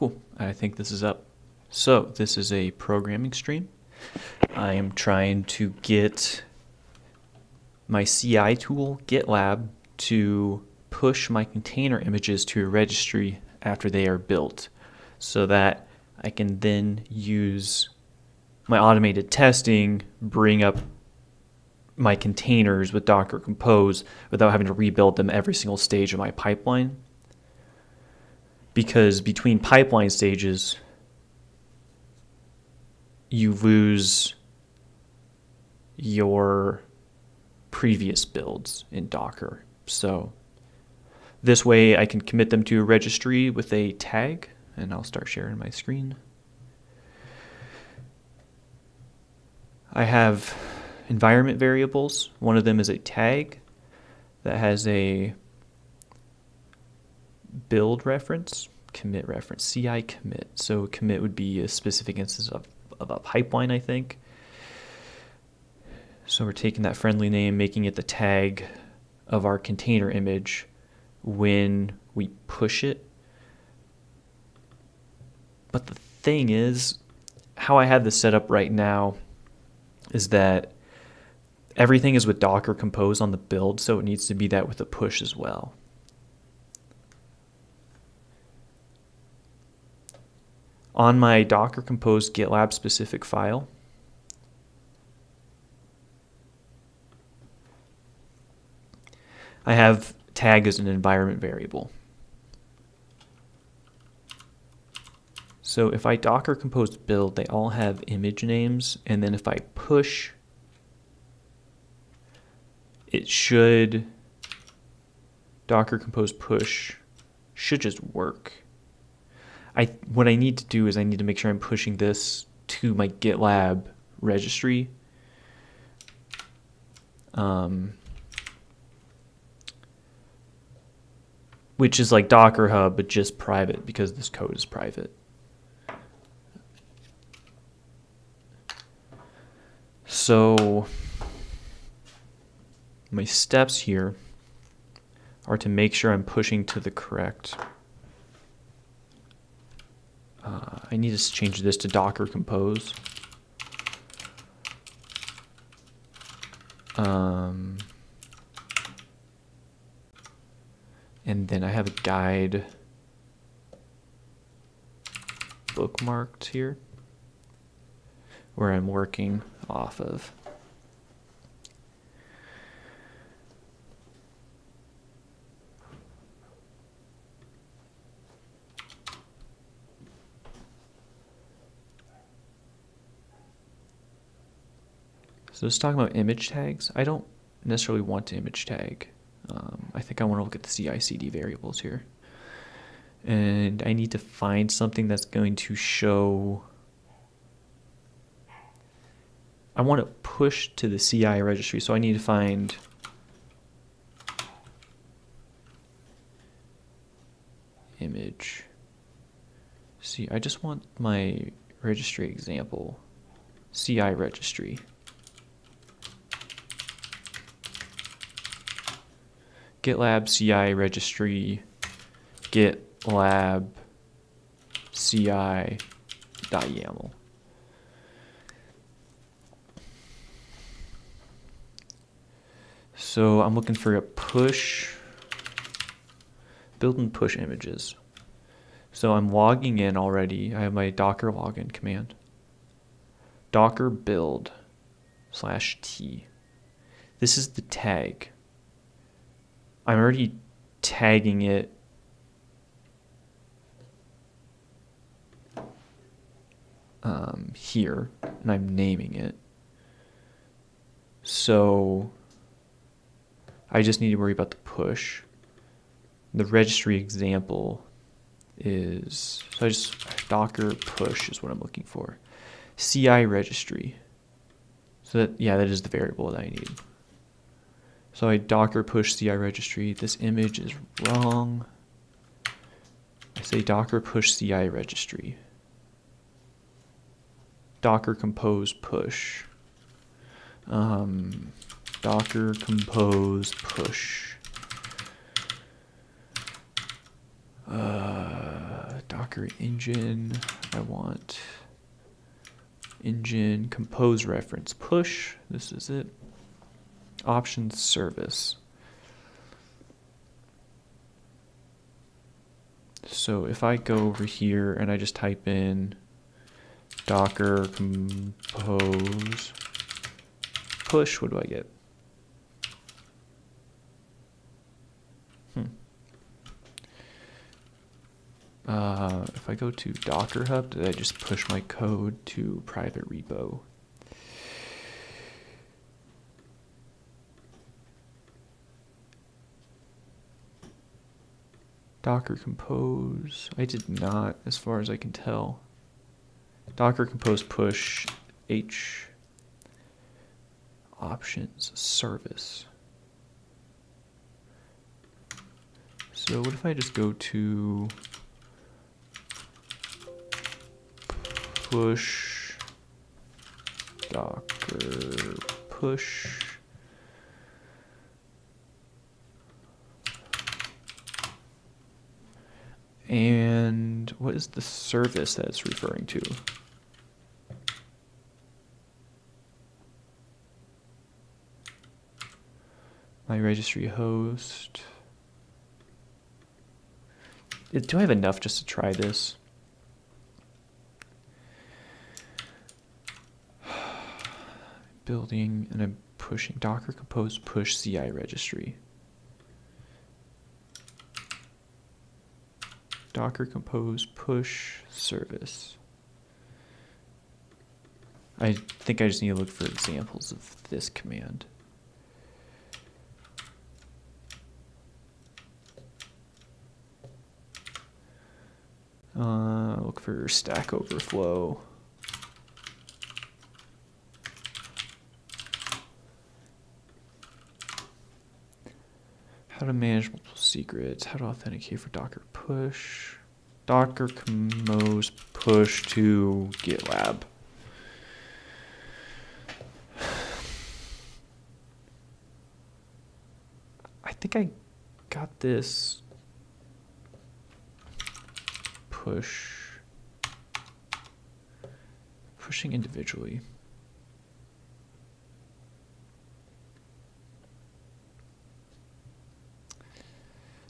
Cool, I think this is up. So this is a programming stream. I am trying to get my CI tool, GitLab, to push my container images to a registry after they are built, so that I can then use my automated testing, bring up my containers with Docker Compose without having to rebuild them every single stage of my pipeline. Because between pipeline stages, you lose your previous builds in Docker. So this way I can commit them to a registry with a tag, and I'll start sharing my screen. I have environment variables. One of them is a tag that has a build reference, commit reference, CI commit. So commit would be a specific instance of a pipeline, I think. So we're taking that friendly name, making it the tag of our container image when we push it. But the thing is, how I have this set up right now is that everything is with Docker Compose on the build, so it needs to be that with the push as well. On my Docker Compose GitLab specific file, I have tag as an environment variable. So if I Docker Compose build, they all have image names, and then if I push, it should, Docker Compose push should just work. What I need to do is I need to make sure I'm pushing this to my GitLab registry. Which is like Docker Hub, but just private because this code is private. So my steps here are to make sure I'm pushing to the correct. I need to change this to Docker Compose. And then I have a guide bookmarked here where I'm working off of. So let's talk about image tags. I don't necessarily want to image tag. I think I want to look at the CI/CD variables here. And I need to find something that's going to show. I want to push to the CI registry, so I need to find image. See, I just want my registry example, CI registry. GitLab CI registry, GitLab CI.yaml. So I'm looking for a push, build and push images. So I'm logging in already. I have my Docker login command. Docker build /t. This is the tag. I'm already tagging it here, and I'm naming it. So I just need to worry about the push. The registry example is, so I just, Docker push is what I'm looking for. CI registry. So that, yeah, that is the variable that I need. So I Docker push CI registry. This image is wrong. I say Docker push CI registry. Docker compose push. Docker compose push. Docker Docker engine. I want engine compose reference push. This is it. Options service. So if I go over here and I just type in Docker compose push, what do I get? If I go to Docker Hub, did I just push my code to private repo? Docker compose, I did not, as far as I can tell. Docker compose push H options service. So what if I just go to push Docker push and what is the service that it's referring to? My registry host. Do I have enough just to try this? Building, and I'm pushing Docker compose push CI registry. Docker compose push service. I think I just need to look for examples of this command. Look for Stack Overflow. How to manage multiple secrets. How to authenticate for Docker push. Docker compose push to GitLab. I think I got this. Pushing individually.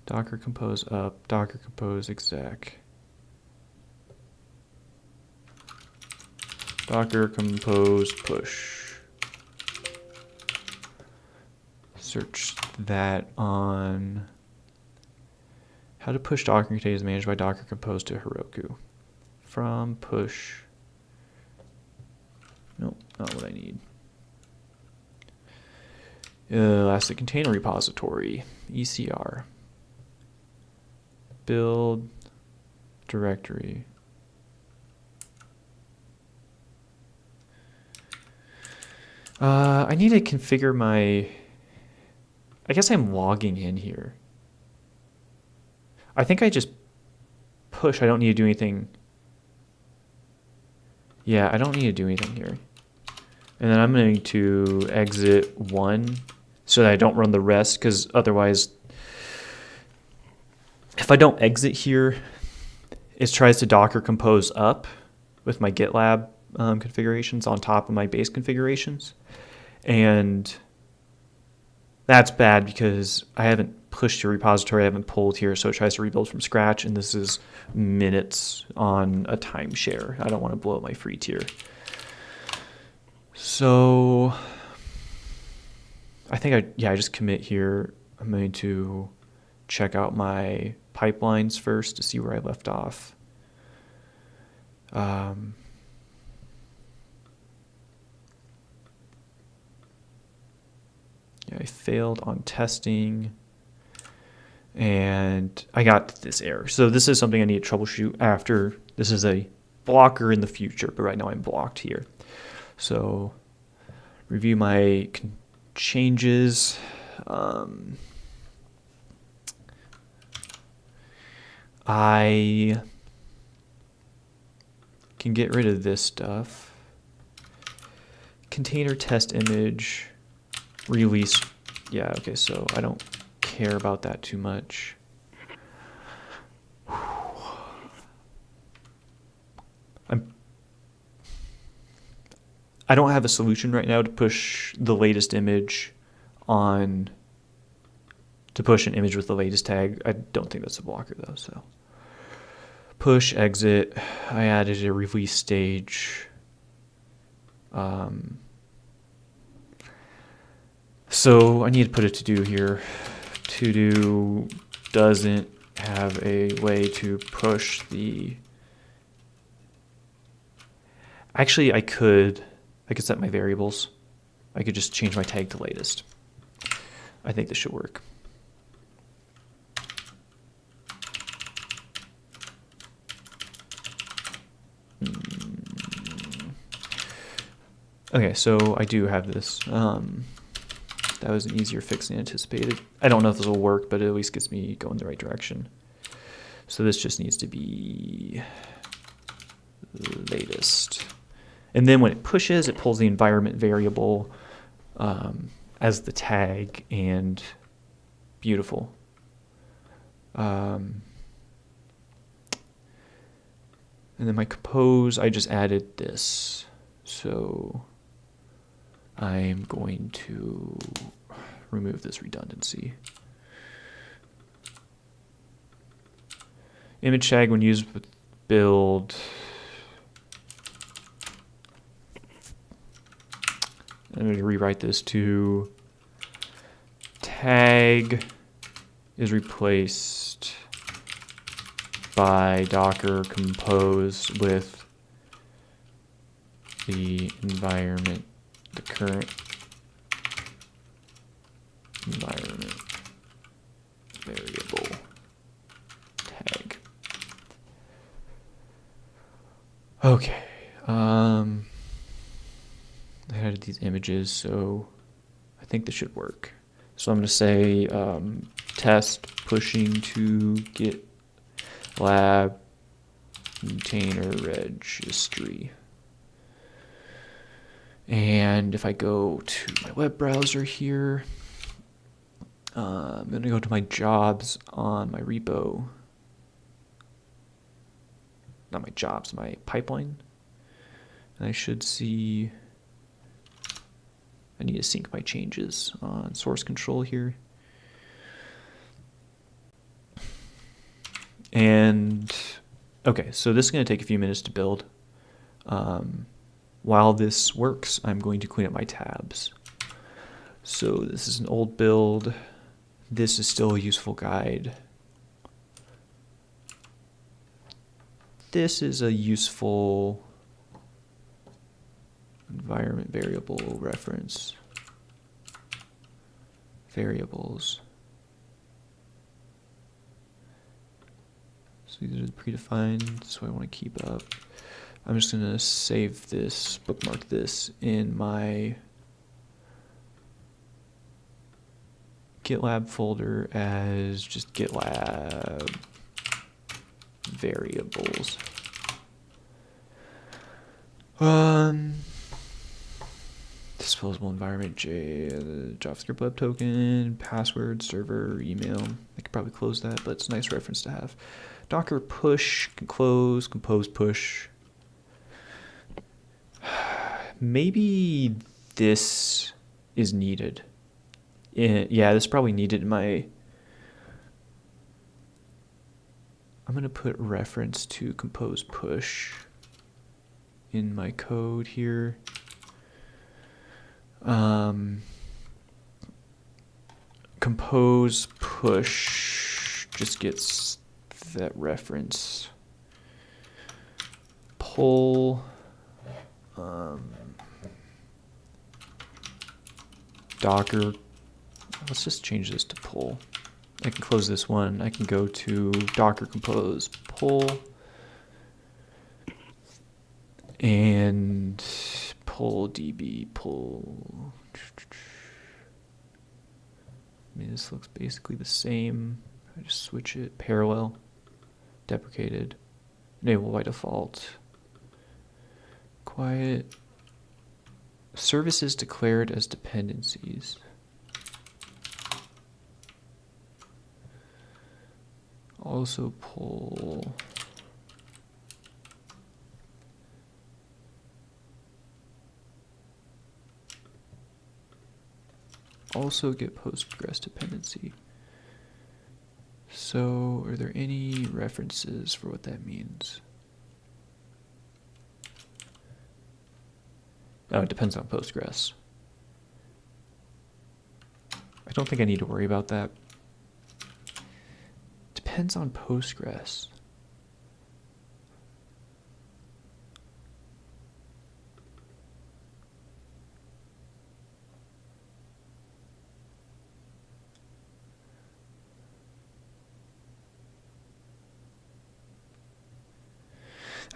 Docker compose up, Docker compose exec. Docker compose push. Search that on how to push Docker containers managed by Docker compose to Heroku. From push. Nope, not what I need. Elastic Container Repository, ECR. Build directory. I need to configure my, I guess I'm logging in here. I think I just push. I don't need to do anything. Yeah, I don't need to do anything here. And then I'm going to exit one so that I don't run the rest, because otherwise, if I don't exit here, it tries to Docker compose up with my GitLab configurations on top of my base configurations. And that's bad because I haven't pushed your repository, I haven't pulled here, so it tries to rebuild from scratch, and this is minutes on a timeshare. I don't want to blow up my free tier. So I think I just commit here. I'm going to check out my pipelines first to see where I left off. Yeah, I failed on testing. And I got this error. So this is something I need to troubleshoot after. This is a blocker in the future, but right now I'm blocked here. So review my changes. I can get rid of this stuff. Container test image, release. Yeah, okay, so I don't care about that too much. I don't have a solution right now to push the latest image to push an image with the latest tag. I don't think that's a blocker though, so. Push, exit, I added a release stage. So I need to put a to-do here. To-do doesn't have a way to push the... Actually, I could set my variables. I could just change my tag to latest. I think this should work. Okay, so I do have this. That was an easier fix than anticipated. I don't know if this will work, but it at least gets me going the right direction. So this just needs to be latest. And then when it pushes, it pulls the environment variable as the tag, and beautiful. And then my compose, I just added this. So I'm going to remove this redundancy. Image tag when used with build. I'm going to rewrite this to tag is replaced by Docker compose with the environment, the current environment variable tag. Okay. I added these images, so I think this should work. So I'm going to say test pushing to gitlab container registry. And if I go to my web browser here, I'm going to go to my jobs on my repo. Not my jobs, my pipeline. And I should see, I need to sync my changes on source control here. And okay, so this is going to take a few minutes to build. While this works, I'm going to clean up my tabs. So this is an old build. This is still a useful guide. This is a useful environment variable reference. Variables. So these are the predefined, so I want to keep up. I'm just going to save this, bookmark this in my GitLab folder as just GitLab variables. Disposable environment, JavaScript web token, password, server, email. I could probably close that, but it's a nice reference to have. Docker push, can close, compose push. Maybe this is needed. Yeah, this is probably needed in my... I'm going to put reference to compose push in my code here. Compose push just gets that reference. Pull Docker, let's just change this to pull. I can close this one. I can go to Docker compose pull and pull db pull. I mean, this looks basically the same. I just switch it. Parallel, deprecated, enable by default, quiet, services declared as dependencies. Also pull also get Postgres dependency. So are there any references for what that means? Oh, it depends on Postgres. I don't think I need to worry about that. Depends on Postgres.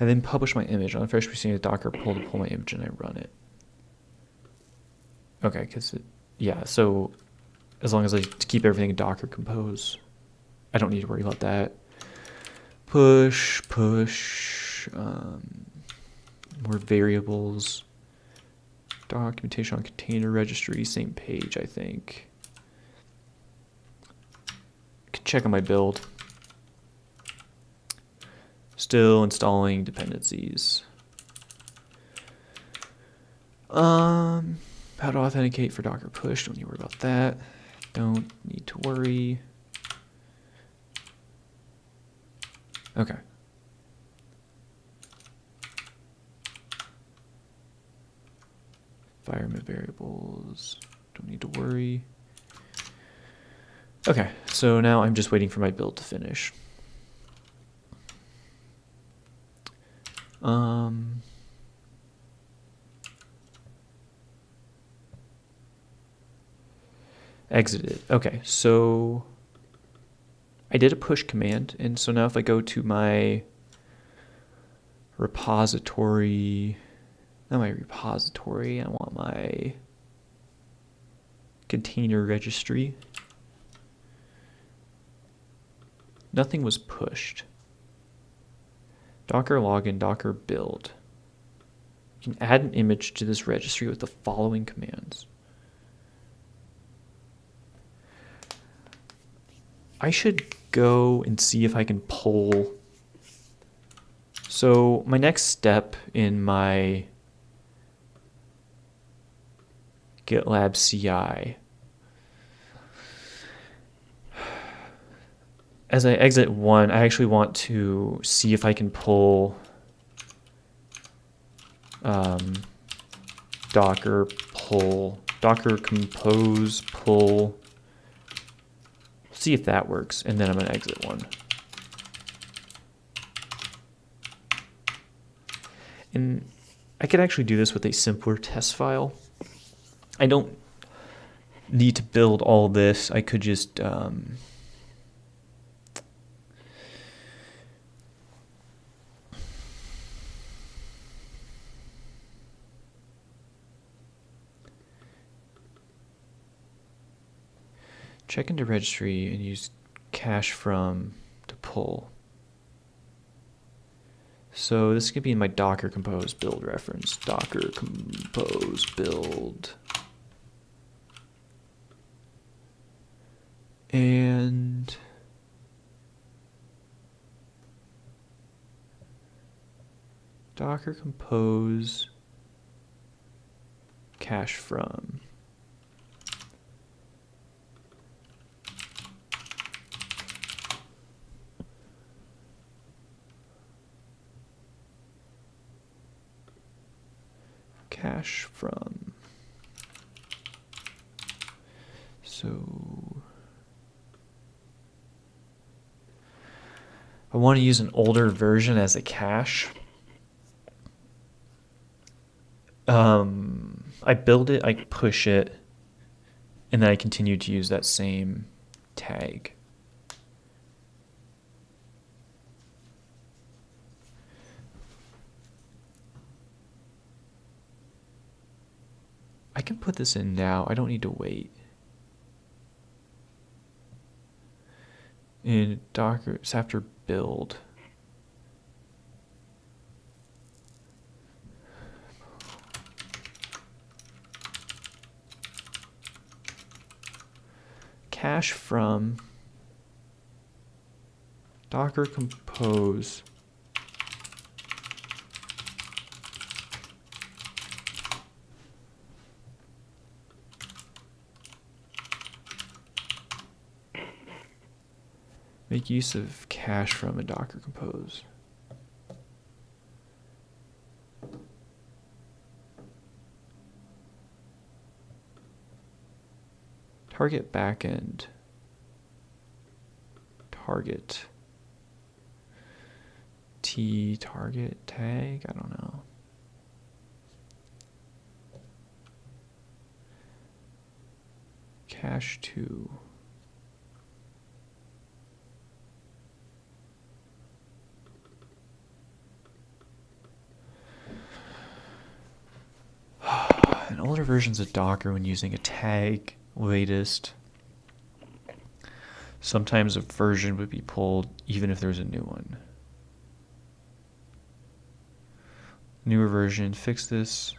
I then publish my image. On the first receiving a Docker pull to pull my image and I run it. Okay, because yeah, so as long as I keep everything in Docker Compose, I don't need to worry about that. Push, more variables, documentation on container registry, same page, I think. Can check on my build. Still installing dependencies. How to authenticate for Docker push, don't need to worry about that. Don't need to worry. Okay. Environment variables, don't need to worry. Okay, so now I'm just waiting for my build to finish. Exited. Okay, so I did a push command, and so now if I go to my repository, not my repository, I want my container registry. Nothing was pushed. Docker login, Docker build. You can add an image to this registry with the following commands. I should go and see if I can pull. So my next step in my GitLab CI, as I exit one, I actually want to see if I can pull Docker compose pull. See if that works, and then I'm going to exit one. And I could actually do this with a simpler test file. I don't need to build all this. I could just check into registry and use cache from to pull. So this could be in my Docker compose build reference. Docker compose build. And Docker compose cache from. Cache from. So I want to use an older version as a cache. I build it, I push it, and then I continue to use that same tag. I can put this in now. I don't need to wait. In Docker, it's after build. Cache from Docker compose Make use of cache from a Docker Compose. Target backend. Target. T target tag? I don't know. Cache 2. In older versions of Docker, when using a tag latest, sometimes a version would be pulled even if there's a new one. Newer version, fix this.